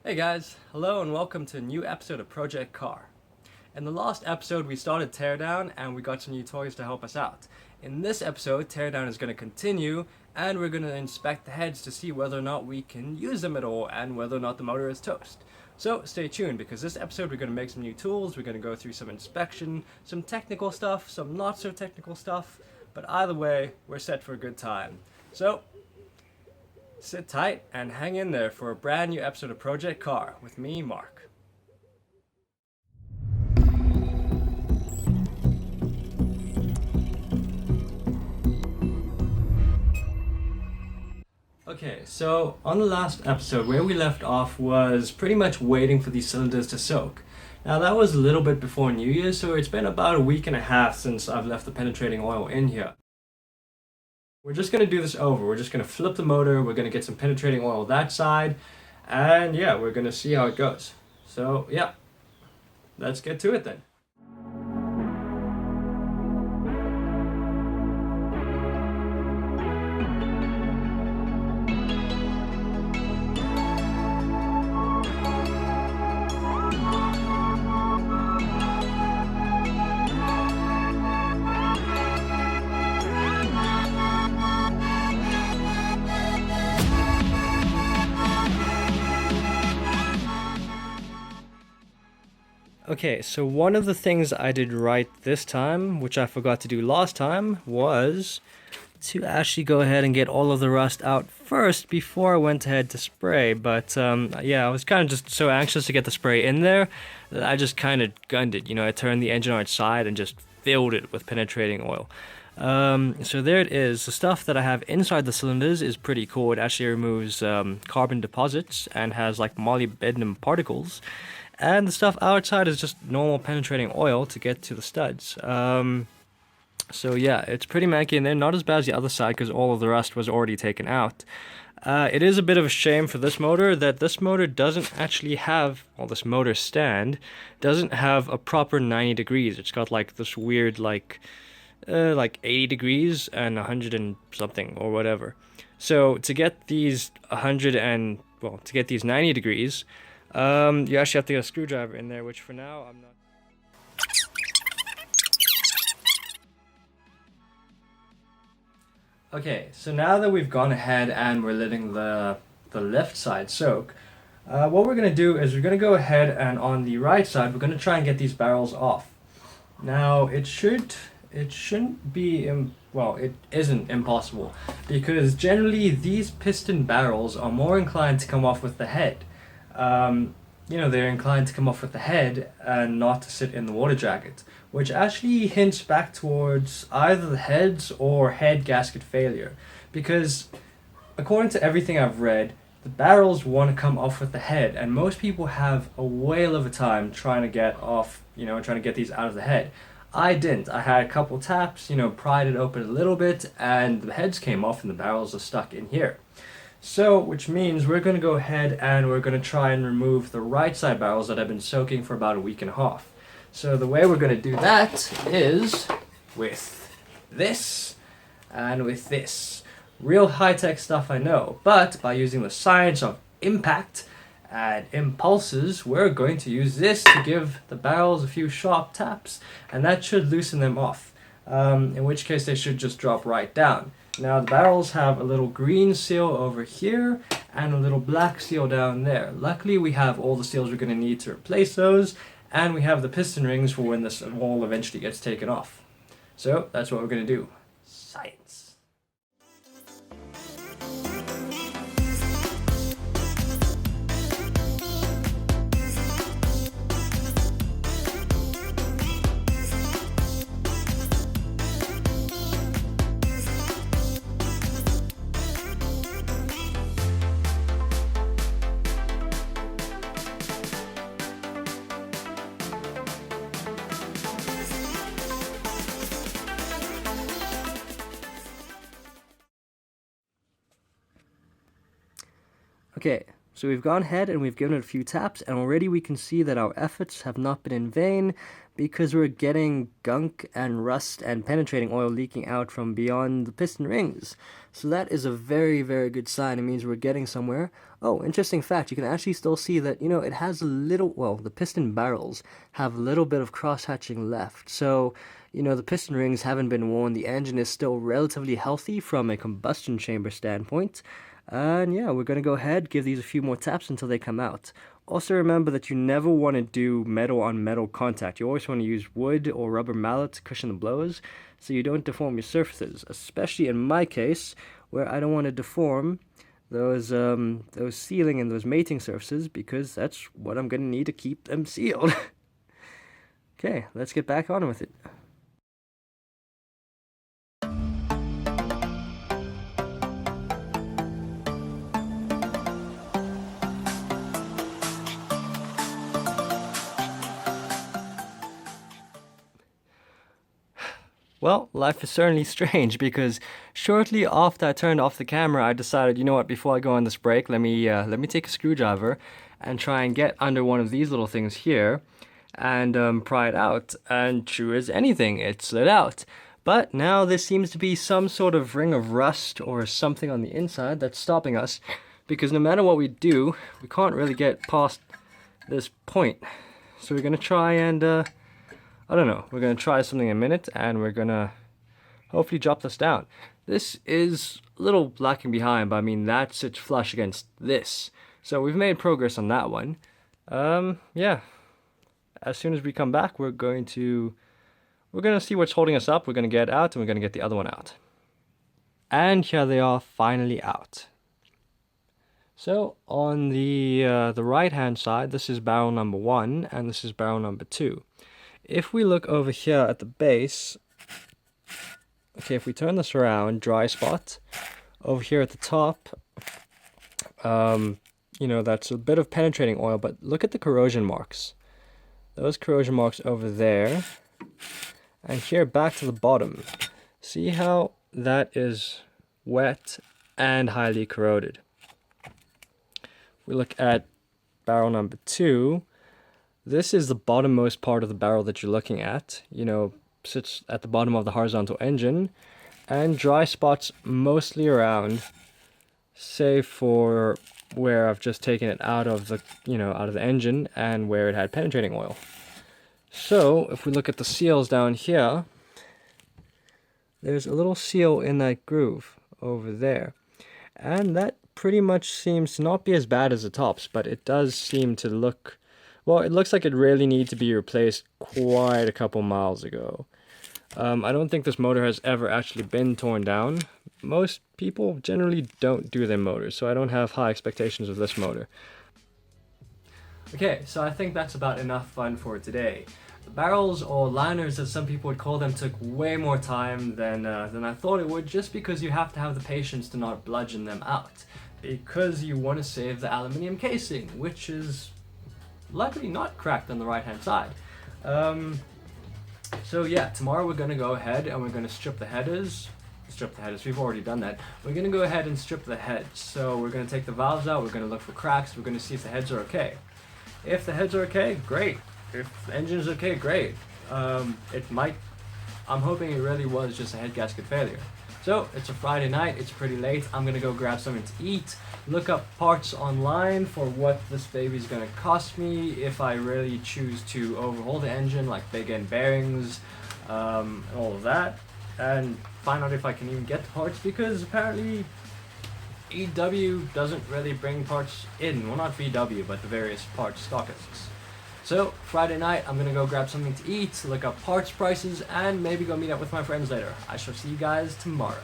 Hey guys, hello and welcome to a new episode of Project Car. In the last episode we started Teardown and we got some new toys to help us out. In this episode, Teardown is going to continue and we're going to inspect the heads to see whether or not we can use them at all and whether or not the motor is toast. So stay tuned because this episode we're going to make some new tools, we're going to go through some inspection, some technical stuff, some not so technical stuff, but either way, we're set for a good time. So sit tight and hang in there for a brand new episode of Project Car with me, Mark. Okay, so on the last episode, where we left off was pretty much waiting for these cylinders to soak. Now that was a little bit before New Year's, so it's been about a week and a half since I've left the penetrating oil in here. We're just going to do this over. We're just going to flip the motor, we're going to get some penetrating oil that side, and yeah, we're going to see how it goes. So yeah, let's get to it then. Okay, so one of the things I did right this time, which I forgot to do last time, was to actually go ahead and get all of the rust out first before I went ahead to spray. But yeah, I was kind of just so anxious to get the spray in there that I just kind of gunned it. You know, I turned the engine on its side and just filled it with penetrating oil. So there it is. The stuff that I have inside the cylinders is pretty cool. It actually removes carbon deposits and has like molybdenum particles. And the stuff outside is just normal penetrating oil to get to the studs. So yeah, it's pretty manky in there. Not as bad as the other side because all of the rust was already taken out. It is a bit of a shame for this motor that this motor doesn't actually have, well, this motor stand doesn't have a proper 90 degrees. It's got like this weird like 80 degrees and 100 and something or whatever. So to get these 90 degrees, you actually have to get a screwdriver in there, which for now I'm not. Okay, so now that we've gone ahead and we're letting the left side soak, what we're going to do is we're going to go ahead and on the right side we're going to try and get these barrels off. Now it shouldn't be it isn't impossible because generally these piston barrels are more inclined to come off with the head. They're inclined to come off with the head and not to sit in the water jacket, which actually hints back towards either the heads or head gasket failure. Because according to everything I've read, the barrels want to come off with the head, and most people have a whale of a time trying to get off, trying to get these out of the head. I didn't. I had a couple taps, pried it open a little bit, and the heads came off and the barrels are stuck in here. So, which means we're going to go ahead and we're going to try and remove the right side barrels that have been soaking for about a week and a half. So the way we're going to do that is with this and with this. Real high-tech stuff, I know, but by using the science of impact and impulses, we're going to use this to give the barrels a few sharp taps, and that should loosen them off, in which case they should just drop right down. Now the barrels have a little green seal over here and a little black seal down there. Luckily we have all the seals we're going to need to replace those, and we have the piston rings for when this all eventually gets taken off. So that's what we're going to do. Science. Okay, So we've gone ahead and we've given it a few taps, and already we can see that our efforts have not been in vain, because we're getting gunk and rust and penetrating oil leaking out from beyond the piston rings. So that is a very, very good sign. It means we're getting somewhere. Oh, interesting fact, you can actually still see that, it has a little, well, the piston barrels have a little bit of cross-hatching left. So, the piston rings haven't been worn. The engine is still relatively healthy from a combustion chamber standpoint. And yeah, we're going to go ahead, give these a few more taps until they come out. Also remember that you never want to do metal on metal contact. You always want to use wood or rubber mallet to cushion the blows so you don't deform your surfaces, especially in my case where I don't want to deform those sealing and those mating surfaces, because that's what I'm going to need to keep them sealed. Okay, let's get back on with it. Well, life is certainly strange, because shortly after I turned off the camera, I decided, you know what, before I go on this break, let me take a screwdriver and try and get under one of these little things here and pry it out. And true as anything, it slid out. But now there seems to be some sort of ring of rust or something on the inside that's stopping us, because no matter what we do, we can't really get past this point. So we're going to try and I don't know, we're going to try something in a minute, and we're going to hopefully drop this down. This is a little lacking behind, but I mean, that sits flush against this. So we've made progress on that one. Yeah. As soon as we come back, we're going to see what's holding us up. We're going to get out, and we're going to get the other one out. And here they are, finally out. So on the right-hand side, this is barrel number 1, and this is barrel number 2. If we look over here at the base, okay, if we turn this around, dry spot, over here at the top, that's a bit of penetrating oil, but look at the corrosion marks. Those corrosion marks over there, and here back to the bottom. See how that is wet and highly corroded. If we look at barrel number 2, this is the bottommost part of the barrel that you're looking at, sits at the bottom of the horizontal engine, and dry spots mostly around, save for where I've just taken it out of the, out of the engine and where it had penetrating oil. So if we look at the seals down here, there's a little seal in that groove over there, and that pretty much seems to not be as bad as the tops, but it does seem to look, well, it looks like it really needs to be replaced quite a couple miles ago. I don't think this motor has ever actually been torn down. Most people generally don't do their motors, so I don't have high expectations of this motor. Okay, so I think that's about enough fun for today. The barrels, or liners as some people would call them, took way more time than I thought it would, just because you have to have the patience to not bludgeon them out, because you want to save the aluminium casing, which is luckily not cracked on the right hand side. So yeah, tomorrow we're going to go ahead and we're going to strip the headers. We've already done that. We're going to go ahead and strip the heads. So we're going to take the valves out, we're going to look for cracks, we're going to see if the heads are okay. If the heads are okay, great. If the engine's okay, great. I'm hoping it really was just a head gasket failure. So it's a Friday night, it's pretty late, I'm gonna go grab something to eat, look up parts online for what this baby's gonna cost me if I really choose to overhaul the engine, like big end bearings, and all of that, and find out if I can even get the parts, because apparently EW doesn't really bring parts in. Well, not VW, but the various parts stockists. So Friday night, I'm gonna go grab something to eat, look up parts prices, and maybe go meet up with my friends later. I shall see you guys tomorrow.